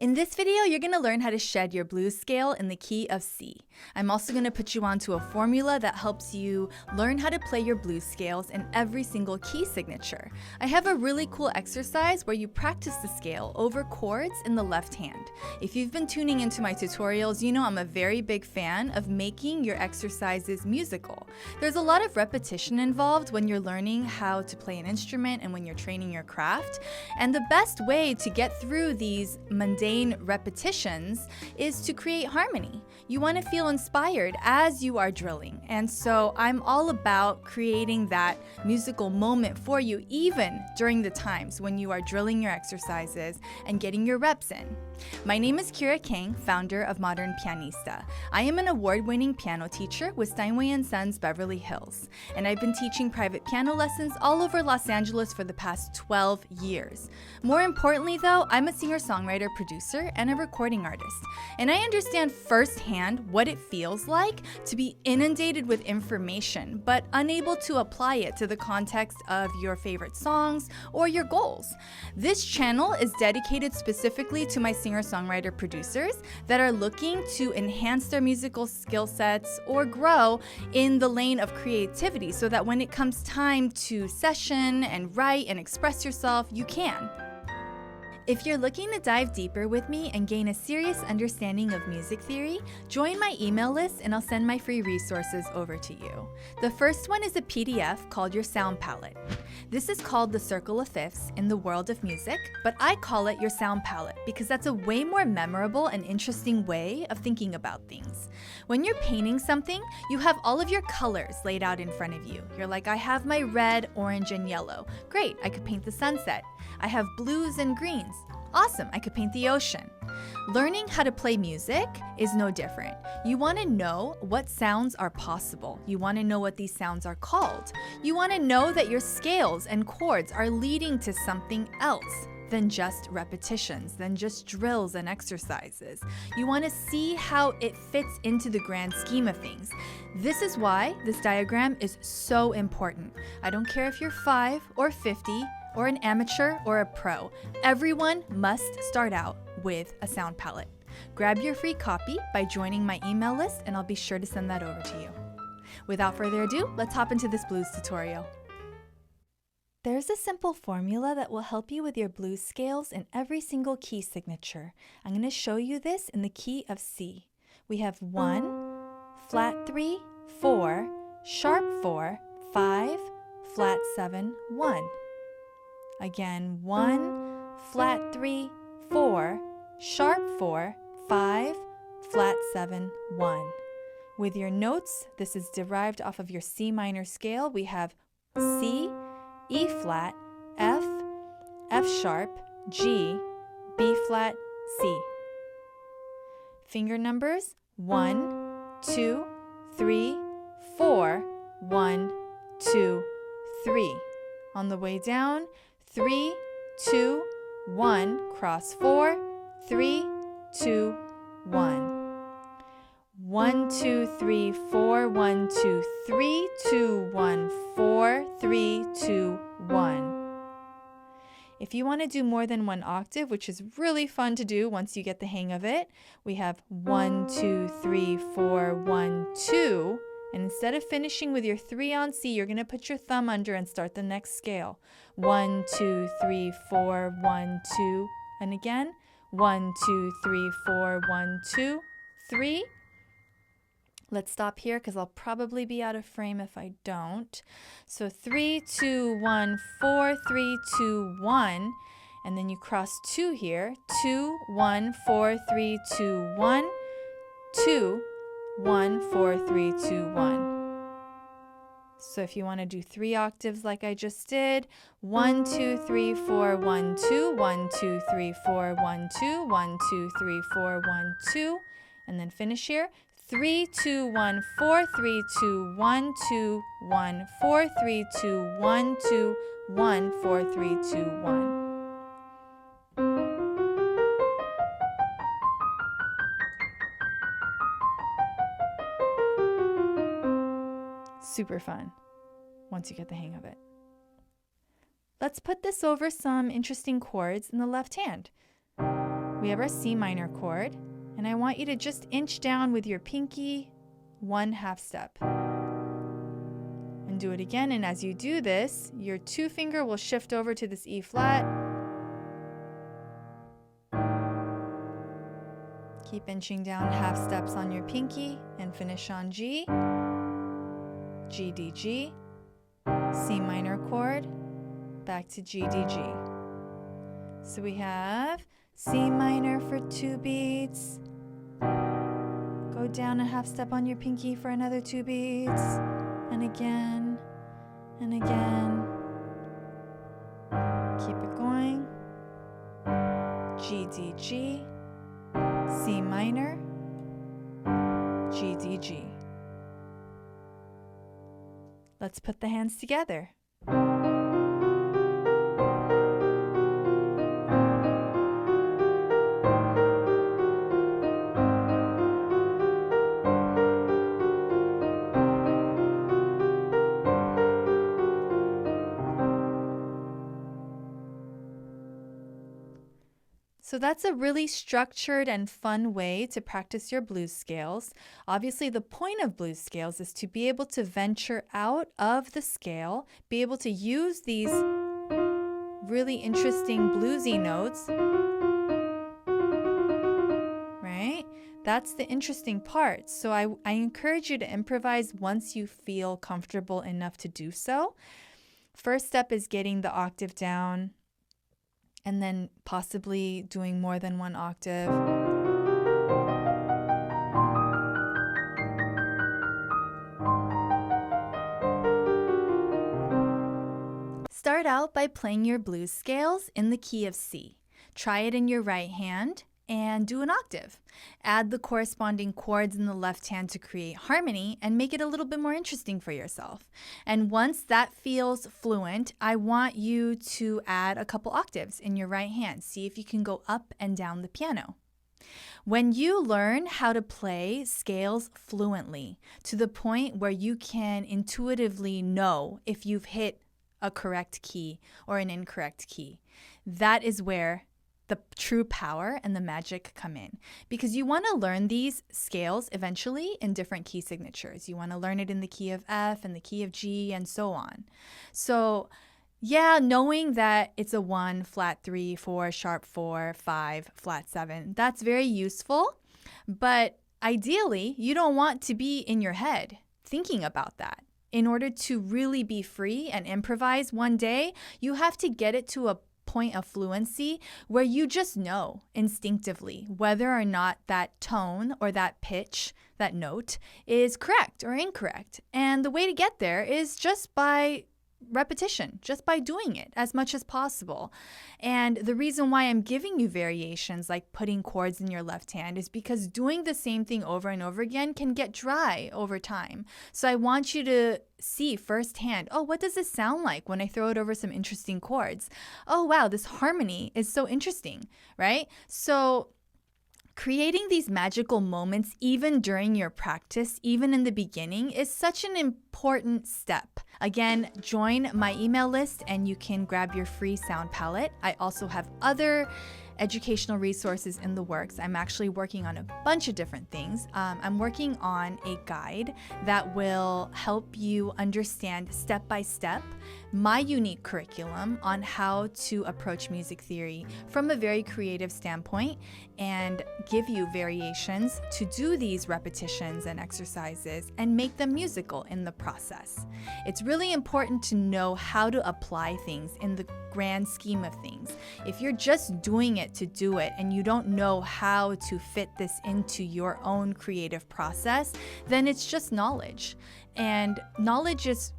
In this video, you're going to learn how to shed your blues scale in the key of C. I'm also going to put you onto a formula that helps you learn how to play your blues scales in every single key signature. I have a really cool exercise where you practice the scale over chords in the left hand. If you've been tuning into my tutorials, you know I'm a very big fan of making your exercises musical. There's a lot of repetition involved when you're learning how to play an instrument and when you're training your craft. And the best way to get through these mundane repetitions is to create harmony. You want to feel inspired as you are drilling, and so I'm all about creating that musical moment for you even during the times when you are drilling your exercises and getting your reps in. My name is Keira Kang, founder of Modern Pianista. I am an award-winning piano teacher with Steinway & Sons Beverly Hills, and I've been teaching private piano lessons all over Los Angeles for the past 12 years. More importantly though, I'm a singer-songwriter, producer, and a recording artist, and I understand firsthand what it feels like to be inundated with information but unable to apply it to the context of your favorite songs or your goals. This channel is dedicated specifically to my singer-songwriter producers that are looking to enhance their musical skill sets or grow in the lane of creativity so that when it comes time to session and write and express yourself, you can. If you're looking to dive deeper with me and gain a serious understanding of music theory, join my email list and I'll send my free resources over to you. The first one is a PDF called your sound palette. This is called the circle of fifths in the world of music, but I call it your sound palette because that's a way more memorable and interesting way of thinking about things. When you're painting something, you have all of your colors laid out in front of you. You're like, I have my red, orange, and yellow. Great, I could paint the sunset. I have blues and greens. Awesome, I could paint the ocean. Learning how to play music is no different. You want to know what sounds are possible. You want to know what these sounds are called. You want to know that your scales and chords are leading to something else than just repetitions, than just drills and exercises. You want to see how it fits into the grand scheme of things. This is why this diagram is so important. I don't care if you're 5 or 50, or an amateur or a pro. Everyone must start out with a sound palette. Grab your free copy by joining my email list and I'll be sure to send that over to you. Without further ado, let's hop into this blues tutorial. There's a simple formula that will help you with your blues scales in every single key signature. I'm going to show you this in the key of C. We have 1, flat 3, 4, sharp 4, 5, flat 7, 1. Again, 1, flat 3, 4, sharp 4, 5, flat 7, 1. With your notes, this is derived off of your C minor scale. We have C, E flat, F, F sharp, G, B flat, C. Finger numbers 1, 2, 3, 4, 1, 2, 3. On the way down, 3, 2, 1, cross 4, 3, 2, 1. 1, 2, 3, 4, 1, 2, 3, 2, 1, 4, 3, 2, 1. If you want to do more than one octave, which is really fun to do once you get the hang of it, we have 1, 2, 3, 4, 1, 2. And instead of finishing with your 3 on C, you're going to put your thumb under and start the next scale. 1, 2, 3, 4, 1, 2. And again, 1, 2, 3, 4, 1, 2, 3. Let's stop here because I'll probably be out of frame if I don't. So 3, 2, 1, 4, 3, 2, 1. And then you cross 2 here. 2, 1, 4, 3, 2, 1, 2. 1, 4, 3, 2, 1. So if you want to do 3 octaves like I just did, 1, 2, 3, 4, 1, 2, 1, 2, 3, 4, 1, 2, 1, 2, 3, 4, 1, 2, and then finish here. 3, 2, 1, 4, 3, 2, 1, 2, 1, 4, 3, 2, 1, 2, 1, 4, 3, 2, 1. Super fun once you get the hang of it. Let's put this over some interesting chords in the left hand. we have our C minor chord, and I want you to just inch down with your pinky 1/2 step. And do it again, and as you do this, your 2 finger will shift over to this E flat. Keep inching down 1/2 steps on your pinky and finish on G, G, D, G, C minor chord, back to G, D, G. So we have C minor for 2 beats, go down 1/2 step on your pinky for another 2 beats, and again, and again. Keep it going. G, D, G, C minor, G, D, G. Let's put the hands together. So that's a really structured and fun way to practice your blues scales. Obviously, the point of blues scales is to be able to venture out of the scale, be able to use these really interesting bluesy notes, right? That's the interesting part. So I encourage you to improvise once you feel comfortable enough to do so. First step is getting the octave down, and then possibly doing more than 1 octave. Start out by playing your blues scales in the key of C. Try it in your right hand and do an octave. Add the corresponding chords in the left hand to create harmony and make it a little bit more interesting for yourself. And once that feels fluent, I want you to add a couple octaves in your right hand. See if you can go up and down the piano. When you learn how to play scales fluently to the point where you can intuitively know if you've hit a correct key or an incorrect key, that is where the true power and the magic come in, because you want to learn these scales eventually in different key signatures. You want to learn it in the key of F and the key of G and so on. So yeah, knowing that it's a 1, flat 3, 4, sharp 4, 5, flat 7, that's very useful. But ideally, you don't want to be in your head thinking about that. In order to really be free and improvise one day, you have to get it to a point of fluency where you just know instinctively whether or not that tone or that pitch, that note, is correct or incorrect. And the way to get there is just by repetition, just by doing it as much as possible. And the reason why I'm giving you variations like putting chords in your left hand is because doing the same thing over and over again can get dry over time. So I want you to see firsthand, oh, what does this sound like when I throw it over some interesting chords? Oh, wow, this harmony is so interesting, right? So creating these magical moments even during your practice, even in the beginning, is such an important step. Again, join my email list and you can grab your free sound palette. I also have other educational resources in the works. I'm actually working on a bunch of different things. I'm working on a guide that will help you understand step by step my unique curriculum on how to approach music theory from a very creative standpoint and give you variations to do these repetitions and exercises and make them musical in the process. It's really important to know how to apply things in the grand scheme of things. If you're just doing it to do it and you don't know how to fit this into your own creative process, then it's just knowledge. And knowledge is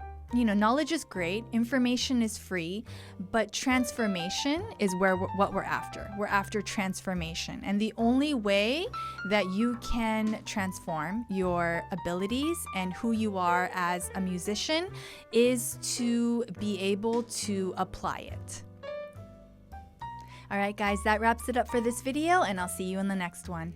great, information is free, but transformation is what we're after. We're after transformation. And the only way that you can transform your abilities and who you are as a musician is to be able to apply it. All right, guys, that wraps it up for this video, and I'll see you in the next one.